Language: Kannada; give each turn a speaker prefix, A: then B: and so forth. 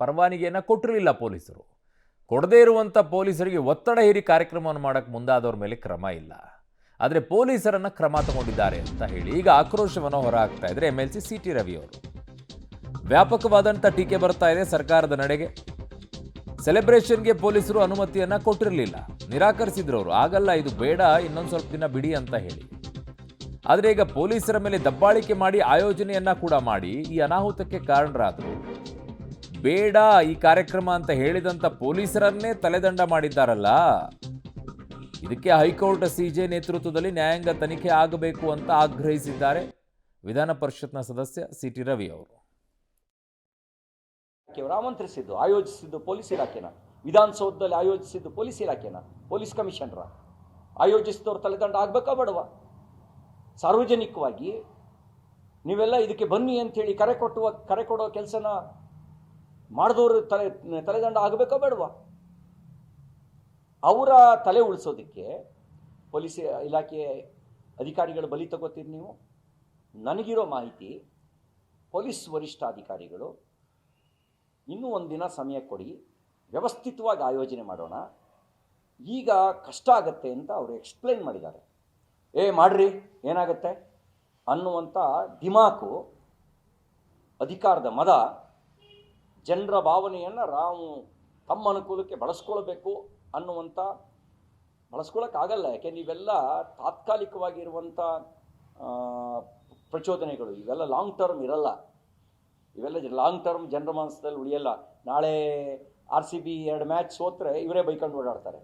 A: ಪರವಾನಗಿಯನ್ನು ಕೊಟ್ಟಿರಲಿಲ್ಲ ಪೊಲೀಸರು. ಕೊಡದೇ ಇರುವಂಥ ಪೊಲೀಸರಿಗೆ ಒತ್ತಡ ಹೇರಿ ಕಾರ್ಯಕ್ರಮವನ್ನು ಮಾಡೋಕ್ಕೆ ಮುಂದಾದವ್ರ ಮೇಲೆ ಕ್ರಮ ಇಲ್ಲ. ಆದರೆ ಪೊಲೀಸರನ್ನು ಕ್ರಮ ತಗೊಂಡಿದ್ದಾರೆ ಅಂತ ಹೇಳಿ ಈಗ ಆಕ್ರೋಶವನ್ನು ಹೊರಹಾಕ್ತಾ ಇದ್ದಾರೆ MLC CT ರವಿ ಅವರು. ವ್ಯಾಪಕವಾದಂಥ ಟೀಕೆ ಬರ್ತಾ ಇದೆ ಸರ್ಕಾರದ ನಡೆಗೆ. ಸೆಲೆಬ್ರೇಷನ್ಗೆ ಪೊಲೀಸರು ಅನುಮತಿಯನ್ನು ಕೊಟ್ಟಿರಲಿಲ್ಲ, ನಿರಾಕರಿಸಿದ್ರು ಅವರು. ಆಗಲ್ಲ, ಇದು ಬೇಡ, ಇನ್ನೊಂದು ಸ್ವಲ್ಪ ದಿನ ಬಿಡಿ ಅಂತ ಹೇಳಿ. ಆದರೆ ಈಗ ಪೊಲೀಸರ ಮೇಲೆ ದಬ್ಬಾಳಿಕೆ ಮಾಡಿ ಆಯೋಜನೆಯನ್ನ ಕೂಡ ಮಾಡಿ ಈ ಅನಾಹುತಕ್ಕೆ ಕಾರಣರಾದರು. ಬೇಡ ಈ ಕಾರ್ಯಕ್ರಮ ಅಂತ ಹೇಳಿದಂಥ ಪೊಲೀಸರನ್ನೇ ತಲೆದಂಡ ಮಾಡಿದ್ದಾರಲ್ಲ, ಇದಕ್ಕೆ ಹೈಕೋರ್ಟ್ CJ ನೇತೃತ್ವದಲ್ಲಿ ನ್ಯಾಯಾಂಗ ತನಿಖೆ ಆಗಬೇಕು ಅಂತ ಆಗ್ರಹಿಸಿದ್ದಾರೆ ವಿಧಾನ ಪರಿಷತ್ನ ಸದಸ್ಯ CT ರವಿ ಅವರು.
B: ಆಮಂತ್ರಿಸಿದ್ದು, ಆಯೋಜಿಸಿದ್ದು ಪೊಲೀಸ್ ಇಲಾಖೆನ, ವಿಧಾನಸೌಧದಲ್ಲಿ ಆಯೋಜಿಸಿದ್ದು ಪೊಲೀಸ್ ಇಲಾಖೆನ, ಪೊಲೀಸ್ ಕಮಿಷನರ ಆಯೋಜಿಸಿದವ್ರು ತಲೆದಂಡ ಆಗ್ಬೇಕಾ ಬೇಡವಾ? ಸಾರ್ವಜನಿಕವಾಗಿ ನೀವೆಲ್ಲ ಇದಕ್ಕೆ ಬನ್ನಿ ಅಂತೇಳಿ ಕರೆ ಕೊಡುವ ಕೆಲಸನ ಮಾಡಿದವರು ತಲೆದಂಡ ಆಗಬೇಕಾ ಬೇಡವಾ? ಅವರ ತಲೆ ಉಳಿಸೋದಕ್ಕೆ ಪೊಲೀಸ್ ಇಲಾಖೆ ಅಧಿಕಾರಿಗಳು ಬಲಿ ತಗೋತೀರಿ ನೀವು. ನನಗಿರೋ ಮಾಹಿತಿ, ಪೊಲೀಸ್ ವರಿಷ್ಠಾಧಿಕಾರಿಗಳು ಇನ್ನೂ ಒಂದು ದಿನ ಸಮಯ ಕೊಡಿ, ವ್ಯವಸ್ಥಿತವಾಗಿ ಆಯೋಜನೆ ಮಾಡೋಣ, ಈಗ ಕಷ್ಟ ಆಗತ್ತೆ ಅಂತ ಅವರು ಎಕ್ಸ್ಪ್ಲೈನ್ ಮಾಡಿದ್ದಾರೆ. ಮಾಡ್ರಿ ಏನಾಗತ್ತೆ ಅನ್ನುವಂಥ ದಿಮಾಕು, ಅಧಿಕಾರದ ಮದ, ಜನರ ಭಾವನೆಯನ್ನು ತಮ್ಮ ಅನುಕೂಲಕ್ಕೆ ಬಳಸ್ಕೊಳ್ಬೇಕು ಅನ್ನುವಂಥ, ಬಳಸ್ಕೊಳ್ಳೋಕ್ಕಾಗಲ್ಲ. ಯಾಕೆ ನೀವೆಲ್ಲ ತಾತ್ಕಾಲಿಕವಾಗಿರುವಂಥ ಪ್ರಚೋದನೆಗಳು, ಇವೆಲ್ಲ ಲಾಂಗ್ ಟರ್ಮ್ ಇರಲ್ಲ. ಇವೆಲ್ಲ ಲಾಂಗ್ ಟರ್ಮ್ ಜನರ ಮನಸ್ಸಲ್ಲಿ ಉಳಿಯಲ್ಲ. ನಾಳೆ RCB 2 ಮ್ಯಾಚ್ ಸೋತ್ರೆ ಇವರೇ ಬೈಕೊಂಡು ಓಡಾಡ್ತಾರೆ.